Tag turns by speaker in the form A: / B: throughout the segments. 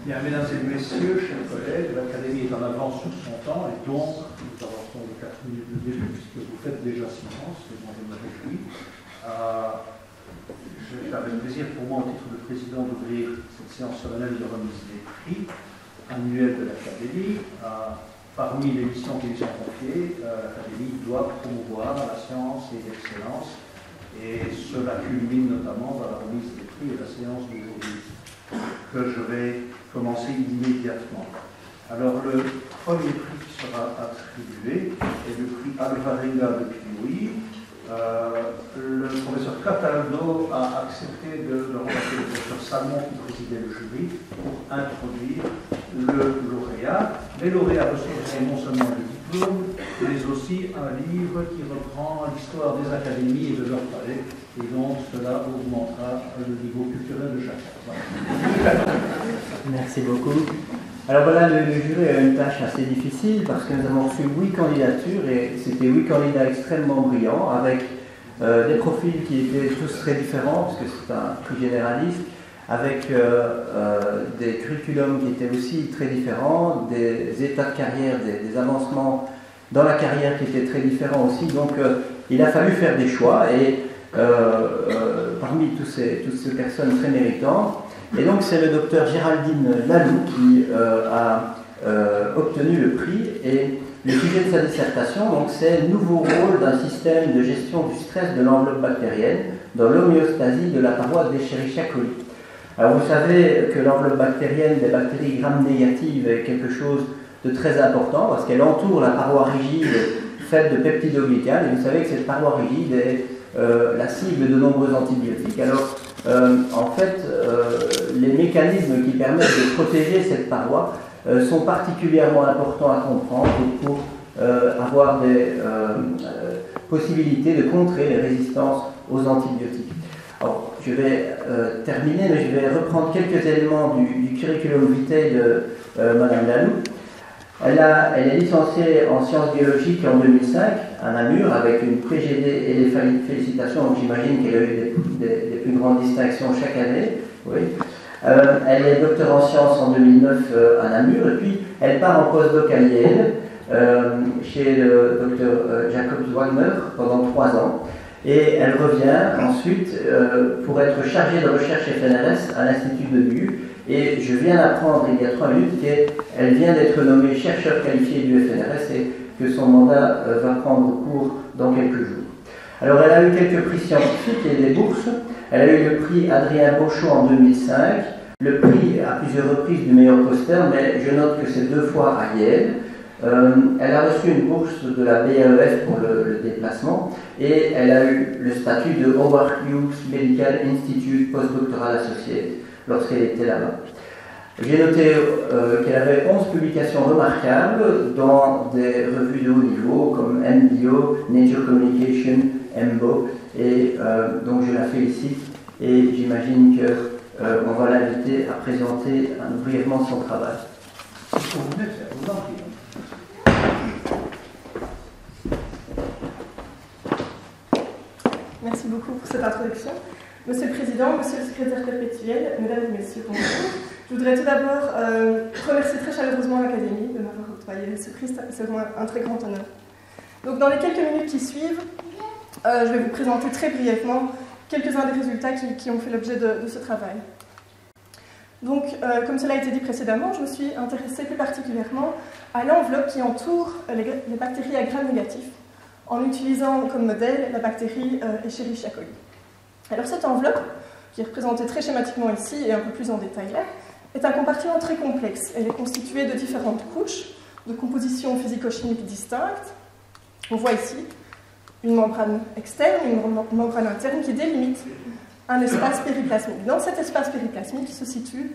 A: Bien, mesdames et messieurs, chers collègues, l'Académie est en avance sur son temps et donc nous avançons de 4 minutes de début puisque vous faites déjà silence, et moi je me réjouis. J'ai avec plaisir pour moi, au titre de président, d'ouvrir cette séance solennelle de remise des prix annuels de l'Académie. Parmi les missions qui lui sont confiées, l'Académie doit promouvoir la science et l'excellence, et cela culmine notamment dans la remise des prix et la séance d'aujourd'hui, que je vais commencer immédiatement. Alors, le premier prix qui sera attribué est le prix Alvarenga de Kiwi. Le professeur Cataldo a accepté de remplacer le professeur Salmon qui présidait le jury pour introduire le lauréat. Les lauréats recevront non seulement le diplôme, mais aussi un livre qui reprend l'histoire des académies et de leur palais, et donc cela augmentera le niveau culturel de chacun. Voilà.
B: Merci beaucoup. Alors voilà, le jury a une tâche assez difficile parce que nous avons reçu 8 candidatures et c'était 8 candidats extrêmement brillants avec des profils qui étaient tous très différents parce que c'est un prix généraliste, avec des curriculums qui étaient aussi très différents, des états de carrière, des avancements dans la carrière qui étaient très différents aussi. Donc il a fallu faire des choix et parmi toutes ces personnes très méritantes. Et donc c'est le docteur Géraldine Laloux qui a obtenu le prix, et le sujet de sa dissertation, donc, c'est le nouveau rôle d'un système de gestion du stress de l'enveloppe bactérienne dans l'homéostasie de la paroi d'Escherichia coli. Alors vous savez que l'enveloppe bactérienne des bactéries gram-négatives est quelque chose de très important parce qu'elle entoure la paroi rigide faite de peptidoglycanes, et vous savez que cette paroi rigide est la cible de nombreux antibiotiques. Alors en fait, les mécanismes qui permettent de protéger cette paroi sont particulièrement importants à comprendre pour avoir des possibilités de contrer les résistances aux antibiotiques. Alors, je vais terminer, mais je vais reprendre quelques éléments du curriculum vitae de Madame Laloux. Elle est licenciée en sciences biologiques en 2005 à Namur avec une pré-GD et des félicitations, donc j'imagine qu'elle a eu des plus grandes distinctions chaque année. Oui. Elle est docteur en sciences en 2009 à Namur, et puis elle part en postdoc à Yale chez le docteur Jacob Wagner pendant 3 ans, et elle revient ensuite pour être chargée de recherche FNRS à l'Institut de Bulle. Et je viens d'apprendre il y a 3 minutes qu'elle vient d'être nommée chercheur qualifié du FNRS et que son mandat va prendre cours dans quelques jours. Alors elle a eu quelques prix scientifiques et des bourses. Elle a eu le prix Adrien Bochot en 2005, le prix à plusieurs reprises du meilleur poster, mais je note que c'est 2 fois à Yale. Elle a reçu une bourse de la BAEF pour le déplacement, et elle a eu le statut de Howard Hughes Medical Institute Postdoctoral Associate lorsqu'elle était là-bas. J'ai noté qu'elle avait 11 publications remarquables dans des revues de haut niveau comme MBO, Nature Communication, MBO, et donc je la félicite, et j'imagine qu'on va l'inviter à présenter brièvement son travail.
C: Merci beaucoup pour cette introduction. Monsieur le Président, Monsieur le Secrétaire perpétuel, Mesdames et Messieurs, bonjour. Je voudrais tout d'abord remercier très chaleureusement l'Académie de m'avoir octroyé ce prix, c'est vraiment un très grand honneur. Donc dans les quelques minutes qui suivent, je vais vous présenter très brièvement quelques-uns des résultats qui ont fait l'objet de ce travail. Donc, comme cela a été dit précédemment, je me suis intéressée plus particulièrement à l'enveloppe qui entoure les bactéries à gram négatif, en utilisant comme modèle la bactérie Escherichia coli. Alors cette enveloppe, qui est représentée très schématiquement ici et un peu plus en détail là, est un compartiment très complexe. Elle est constituée de différentes couches de composition physico-chimique distinctes. On voit ici une membrane externe, une membrane interne qui délimite un espace périplasmique. Dans cet espace périplasmique se situe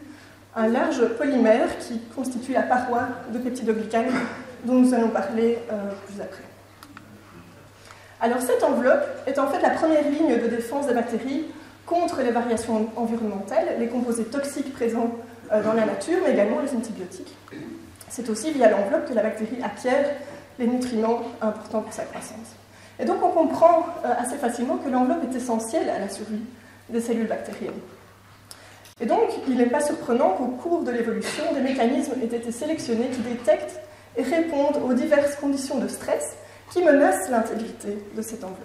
C: un large polymère qui constitue la paroi de peptidoglycanes dont nous allons parler plus après. Alors cette enveloppe est en fait la première ligne de défense des bactéries contre les variations environnementales, les composés toxiques présents dans la nature, mais également les antibiotiques. C'est aussi via l'enveloppe que la bactérie acquiert les nutriments importants pour sa croissance. Et donc on comprend assez facilement que l'enveloppe est essentielle à la survie des cellules bactériennes. Et donc, il n'est pas surprenant qu'au cours de l'évolution, des mécanismes aient été sélectionnés qui détectent et répondent aux diverses conditions de stress qui menacent l'intégrité de cette enveloppe.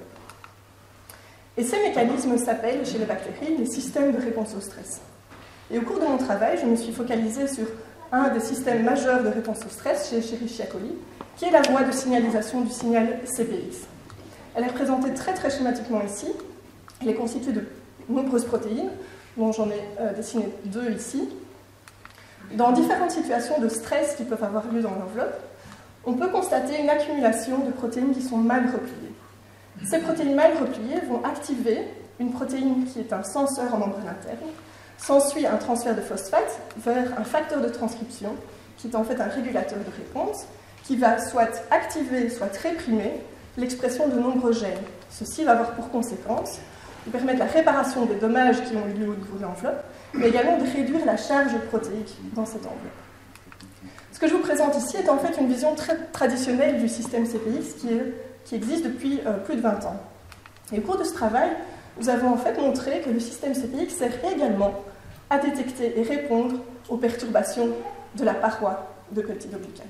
C: Et ces mécanismes s'appellent, chez les bactéries, les systèmes de réponse au stress. Et au cours de mon travail, je me suis focalisée sur un des systèmes majeurs de réponse au stress chez Escherichia coli, qui est la voie de signalisation du signal CPX. Elle est représentée très schématiquement ici. Elle est constituée de nombreuses protéines, dont j'en ai dessiné 2 ici. Dans différentes situations de stress qui peuvent avoir lieu dans l'enveloppe, on peut constater une accumulation de protéines qui sont mal repliées. Ces protéines mal repliées vont activer une protéine qui est un senseur en membrane interne. S'ensuit un transfert de phosphate vers un facteur de transcription, qui est en fait un régulateur de réponse, qui va soit activer, soit réprimer l'expression de nombreux gènes. Ceci va avoir pour conséquence de permettre la réparation des dommages qui ont eu lieu au niveau de l'enveloppe, mais également de réduire la charge protéique dans cette enveloppe. Ce que je vous présente ici est en fait une vision très traditionnelle du système CPX qui existe depuis plus de 20 ans. Et au cours de ce travail, nous avons en fait montré que le système CPX sert également à détecter et répondre aux perturbations de la paroi de peptidoglycane.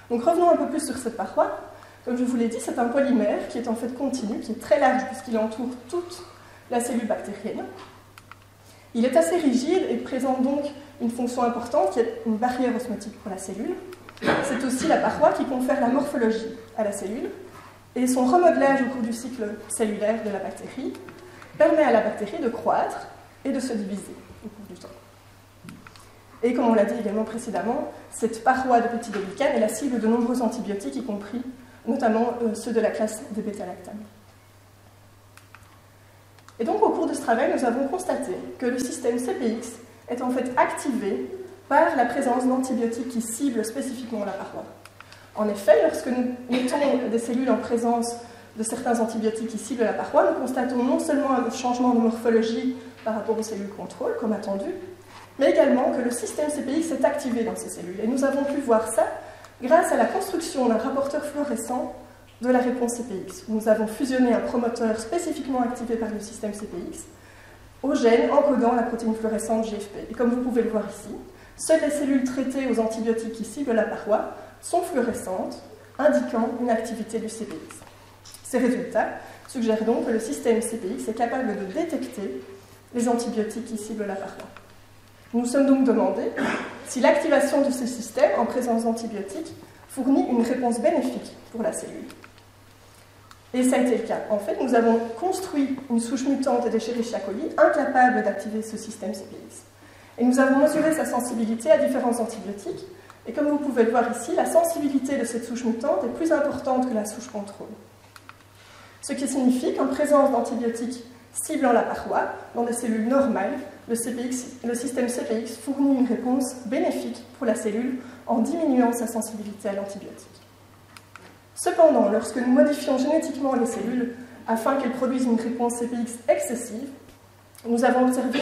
C: Donc revenons un peu plus sur cette paroi. Comme je vous l'ai dit, c'est un polymère qui est en fait continu, qui est très large puisqu'il entoure toute la cellule bactérienne. Il est assez rigide et présente donc une fonction importante qui est une barrière osmotique pour la cellule. C'est aussi la paroi qui confère la morphologie à la cellule et son remodelage au cours du cycle cellulaire de la bactérie permet à la bactérie de croître et de se diviser au cours du temps. Et comme on l'a dit également précédemment, cette paroi de peptidoglycane est la cible de nombreux antibiotiques, y compris notamment ceux de la classe des bêta-lactames. Et donc au cours de ce travail, nous avons constaté que le système CPX est en fait activé par la présence d'antibiotiques qui ciblent spécifiquement la paroi. En effet, lorsque nous mettons des cellules en présence de certains antibiotiques qui ciblent la paroi, nous constatons non seulement un changement de morphologie par rapport aux cellules contrôle, comme attendu, mais également que le système CPX est activé dans ces cellules. Et nous avons pu voir ça grâce à la construction d'un rapporteur fluorescent de la réponse CPX. Nous avons fusionné un promoteur spécifiquement activé par le système CPX au gène encodant la protéine fluorescente GFP. Et comme vous pouvez le voir ici, seules les cellules traitées aux antibiotiques qui ciblent la paroi sont fluorescentes, indiquant une activité du CPX. Ces résultats suggèrent donc que le système CPX est capable de détecter les antibiotiques qui ciblent la paroi. Nous nous sommes donc demandé si l'activation de ce système en présence d'antibiotiques fournit une réponse bénéfique pour la cellule. Et ça a été le cas. En fait, nous avons construit une souche mutante d'Escherichia coli incapable d'activer ce système CPX. Et nous avons mesuré sa sensibilité à différents antibiotiques. Et comme vous pouvez le voir ici, la sensibilité de cette souche mutante est plus importante que la souche contrôle. Ce qui signifie qu'en présence d'antibiotiques ciblant la paroi, dans des cellules normales, le système CPX fournit une réponse bénéfique pour la cellule en diminuant sa sensibilité à l'antibiotique. Cependant, lorsque nous modifions génétiquement les cellules afin qu'elles produisent une réponse CPX excessive, nous avons observé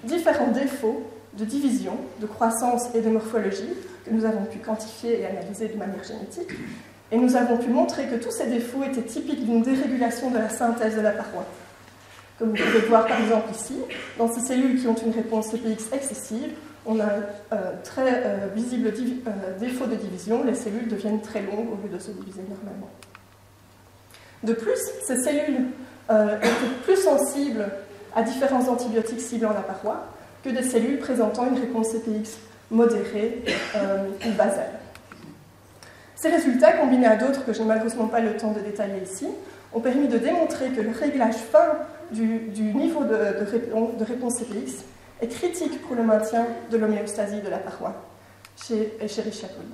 C: différents défauts de division, de croissance et de morphologie que nous avons pu quantifier et analyser de manière génétique. Et nous avons pu montrer que tous ces défauts étaient typiques d'une dérégulation de la synthèse de la paroi. Comme vous pouvez le voir par exemple ici, dans ces cellules qui ont une réponse CPX excessive, on a un très visible défaut de division, les cellules deviennent très longues au lieu de se diviser normalement. De plus, ces cellules étaient plus sensibles à différents antibiotiques ciblant la paroi que des cellules présentant une réponse CPX modérée ou basale. Ces résultats, combinés à d'autres que je n'ai malheureusement pas le temps de détailler ici, ont permis de démontrer que le réglage fin du niveau de réponse CPX est critique pour le maintien de l'homéostasie de la paroi chez Escherichia coli.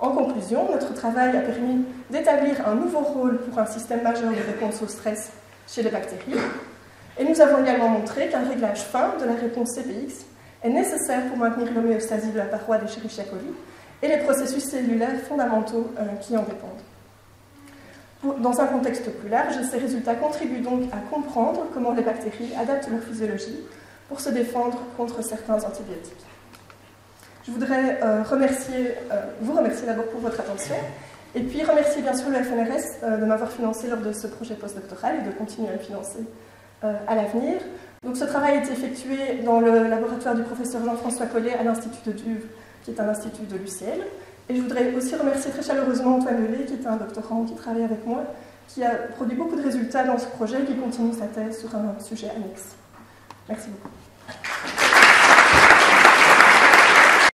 C: En conclusion, notre travail a permis d'établir un nouveau rôle pour un système majeur de réponse au stress chez les bactéries, et nous avons également montré qu'un réglage fin de la réponse CPX est nécessaire pour maintenir l'homéostasie de la paroi d'Escherichia coli et les processus cellulaires fondamentaux qui en dépendent. Dans un contexte plus large, ces résultats contribuent donc à comprendre comment les bactéries adaptent leur physiologie pour se défendre contre certains antibiotiques. Je voudrais vous remercier d'abord pour votre attention, et puis remercier bien sûr le FNRS de m'avoir financé lors de ce projet postdoctoral et de continuer à le financer à l'avenir. Donc ce travail a été effectué dans le laboratoire du professeur Jean-François Collet à l'Institut de Duve, qui est un institut de l'UCL. Et je voudrais aussi remercier très chaleureusement Antoine Lelay, qui est un doctorant qui travaille avec moi, qui a produit beaucoup de résultats dans ce projet et qui continue sa thèse sur un sujet annexe. Merci beaucoup.